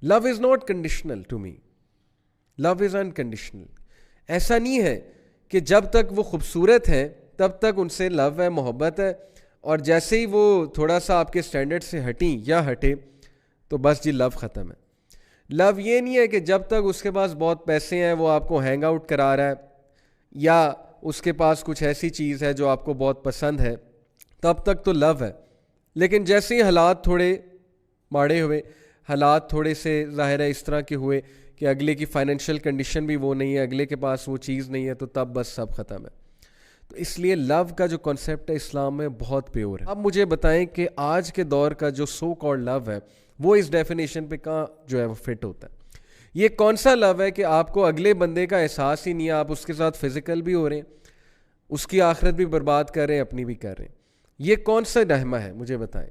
Love is not conditional to me, love is unconditional. ایسا نہیں ہے کہ جب تک وہ خوبصورت ہیں تب تک ان سے لو ہے، محبت ہے، اور جیسے ہی وہ تھوڑا سا آپ کے سٹینڈرڈ سے ہٹیں یا ہٹے تو بس جی لو ختم ہے. لو یہ نہیں ہے کہ جب تک اس کے پاس بہت پیسے ہیں، وہ آپ کو ہینگ آؤٹ کرا رہا ہے، یا اس کے پاس کچھ ایسی چیز ہے جو آپ کو بہت پسند ہے، تب تک تو لو ہے. لیکن جیسے ہی حالات تھوڑے ماڑے ہوئے، حالات تھوڑے سے ظاہر ہے اس طرح کے ہوئے کہ اگلے کی فائنینشیل کنڈیشن بھی وہ نہیں ہے، اگلے کے پاس وہ چیز نہیں ہے، تو تب بس سب ختم ہے. تو اس لیے لو کا جو کانسیپٹ ہے اسلام میں بہت پیور ہے. اب مجھے بتائیں کہ آج کے دور کا جو سو کالڈ لو ہے وہ اس ڈیفینیشن پہ کہاں جو ہے وہ فٹ ہوتا ہے؟ یہ کون سا لو ہے کہ آپ کو اگلے بندے کا احساس ہی نہیں ہے، آپ اس کے ساتھ فزیکل بھی ہو رہے ہیں، اس کی آخرت بھی برباد کر رہے ہیں، اپنی بھی کر رہے ہیں؟ یہ کون سا رحمہ ہے مجھے بتائیں؟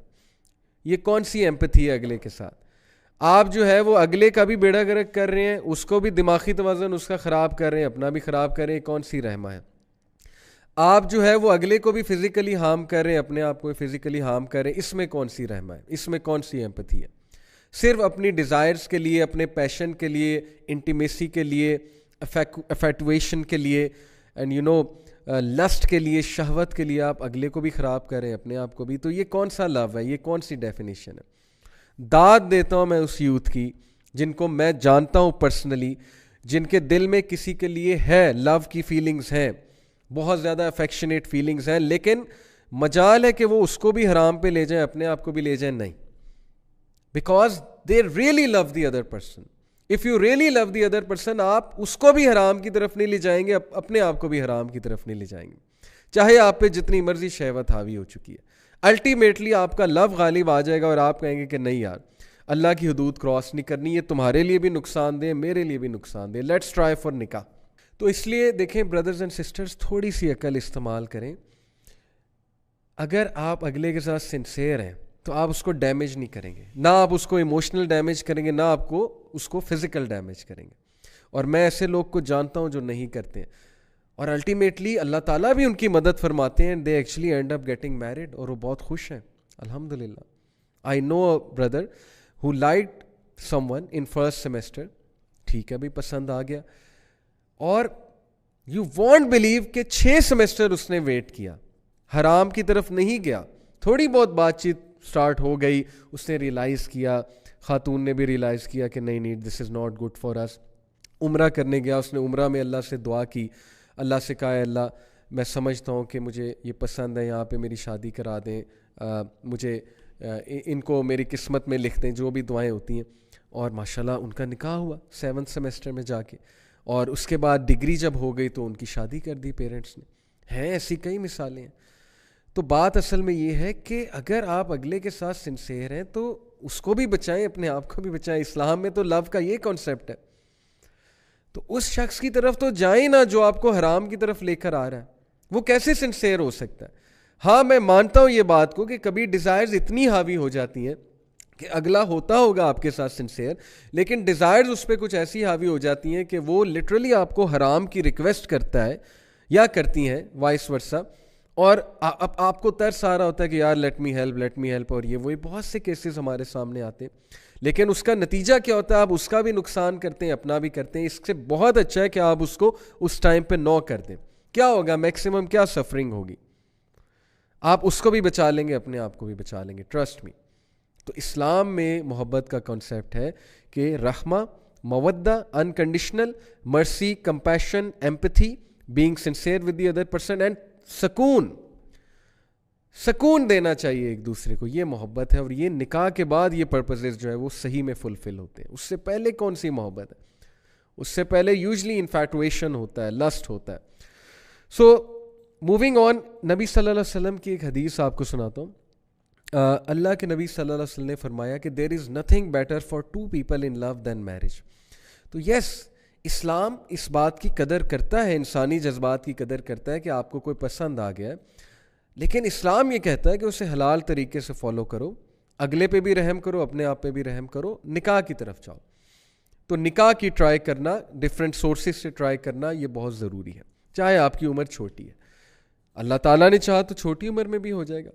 یہ کون سی ایمپتھی ہے اگلے کے ساتھ؟ آپ جو ہے وہ اگلے کا بھی بیڑا گرک کر رہے ہیں، اس کو بھی دماغی توازن اس کا خراب کر رہے ہیں، اپنا بھی خراب کر رہے ہیں. کون سی رحمہ ہے؟ آپ جو ہے وہ اگلے کو بھی فزیکلی ہارم کر رہے ہیں، اپنے آپ کو فزیکلی ہارم کر رہے ہیں. اس میں کون سی رحمہ ہے؟ اس میں کون سی ایمپتھی ہے؟ صرف اپنی ڈیزائرز کے لیے، اپنے پیشن کے لیے، انٹیمیسی کے لیے، افیکٹویشن کے لیے، اینڈ لسٹ کے لیے، شہوت کے لیے آپ اگلے کو بھی خراب کر رہے ہیں، اپنے آپ کو بھی. تو یہ کون سا لو ہے؟ یہ کون سی ڈیفینیشن ہے؟ داد دیتا ہوں میں اس یوتھ کی جن کو میں جانتا ہوں پرسنلی، جن کے دل میں کسی کے لیے ہے، لو کی فیلنگز ہیں، بہت زیادہ افیکشنیٹ فیلنگز ہیں، لیکن مجال ہے کہ وہ اس کو بھی حرام پہ لے جائیں، اپنے آپ کو بھی لے جائیں. نہیں، because they really love the other person. If you really love the other person, آپ اس کو بھی حرام کی طرف نہیں لے جائیں گے، اپنے آپ کو بھی حرام کی طرف نہیں لے جائیں گے، چاہے آپ پہ جتنی مرضی شہوت حاوی ہو چکی ہے. الٹیمیٹلی آپ کا لو غالب آ جائے گا اور آپ کہیں گے کہ نہیں یار، اللہ کی حدود کراس نہیں کرنی، یہ تمہارے لیے بھی نقصان دہ، میرے لیے بھی نقصان دہ، لیٹس ٹرائی فار نکاح. تو اس لیے دیکھیں بردرز اینڈ سسٹرز، تھوڑی سی عقل استعمال کریں. اگر آپ اگلے کے ساتھ سنسیئر ہیں تو آپ اس کو ڈیمیج نہیں کریں گے، نہ آپ اس کو ایموشنل ڈیمیج کریں گے، نہ آپ کو اس کو فزیکل ڈیمیج کریں گے. اور میں ایسے لوگ کو جانتا ہوں جو نہیں کرتے ہیں، اور الٹیمیٹلی اللہ تعالیٰ بھی ان کی مدد فرماتے ہیں، they actually end up getting married, اور وہ بہت خوش ہیں الحمدللہ. I know a brother who liked someone in first semester, ٹھیک ہے بھی پسند آ گیا، اور یو وونٹ بلیو کہ 6 سیمسٹر اس نے ویٹ کیا، حرام کی طرف نہیں گیا. تھوڑی بہت بات چیت سٹارٹ ہو گئی، اس نے ریئلائز کیا، خاتون نے بھی ریئلائز کیا کہ نہیں دس از ناٹ گڈ فار اس. عمرہ کرنے گیا، اس نے عمرہ میں اللہ سے دعا کی، اللہ سے کہا ہے اللہ میں سمجھتا ہوں کہ مجھے یہ پسند ہے، یہاں پہ میری شادی کرا دیں، مجھے ان کو میری قسمت میں لکھ دیں، جو بھی دعائیں ہوتی ہیں. اور ماشاءاللہ ان کا نکاح ہوا 7 سیمسٹر میں جا کے، اور اس کے بعد ڈگری جب ہو گئی تو ان کی شادی کر دی پیرنٹس نے. ہیں ایسی کئی مثالیں ہیں. تو بات اصل میں یہ ہے کہ اگر آپ اگلے کے ساتھ سنسیئر ہیں تو اس کو بھی بچائیں، اپنے آپ کو بھی بچائیں. اسلام میں تو لو کا یہ کانسیپٹ ہے. تو اس شخص کی طرف تو جائیں نا جو آپ کو حرام کی طرف لے کر آ رہا ہے، وہ کیسے سنسیئر ہو سکتا ہے؟ ہاں میں مانتا ہوں یہ بات کو کہ کبھی ڈیزائرز اتنی حاوی ہو جاتی ہیں کہ اگلا ہوتا ہوگا آپ کے ساتھ سنسیئر، لیکن ڈیزائرز اس پہ کچھ ایسی حاوی ہو جاتی ہیں کہ وہ لٹرلی آپ کو حرام کی ریکویسٹ کرتا ہے یا کرتی ہیں، وائس ورسا، اور آپ کو ترس آ رہا ہوتا ہے کہ یار لیٹ می ہیلپ، اور یہ وہی بہت سے کیسز ہمارے سامنے آتے ہیں. لیکن اس کا نتیجہ کیا ہوتا ہے؟ آپ اس کا بھی نقصان کرتے ہیں، اپنا بھی کرتے ہیں. اس سے بہت اچھا ہے کہ آپ اس کو اس ٹائم پہ نو کر دیں. کیا ہوگا؟ میکسیمم کیا سفرنگ ہوگی؟ آپ اس کو بھی بچا لیں گے، اپنے آپ کو بھی بچا لیں گے، ٹرسٹ می. تو اسلام میں محبت کا کنسیپٹ ہے کہ رحمہ، مودہ، انکنڈیشنل مرسی، compassion, empathy, being sincere with the other person, and سکون دینا چاہیے ایک دوسرے کو. یہ محبت ہے، اور یہ نکاح کے بعد یہ پرپزز جو ہے وہ صحیح میں فلفل ہوتے ہیں. اس سے پہلے کون سی محبت ہے؟ اس سے پہلے یوزلی انفیٹویشن ہوتا ہے، لسٹ ہوتا ہے. سو موونگ آن، نبی صلی اللہ علیہ وسلم کی ایک حدیث آپ کو سناتا ہوں. اللہ کے نبی صلی اللہ علیہ وسلم نے فرمایا کہ there is nothing better for 2 people in love than marriage. تو یس، اسلام اس بات کی قدر کرتا ہے، انسانی جذبات کی قدر کرتا ہے کہ آپ کو کوئی پسند آ گیا ہے، لیکن اسلام یہ کہتا ہے کہ اسے حلال طریقے سے فالو کرو، اگلے پہ بھی رحم کرو، اپنے آپ پہ بھی رحم کرو، نکاح کی طرف جاؤ. تو نکاح کی ٹرائی کرنا، ڈفرینٹ سورسز سے ٹرائی کرنا، یہ بہت ضروری ہے، چاہے آپ کی عمر چھوٹی ہے. اللہ تعالیٰ نے چاہا تو چھوٹی عمر میں بھی ہو جائے گا.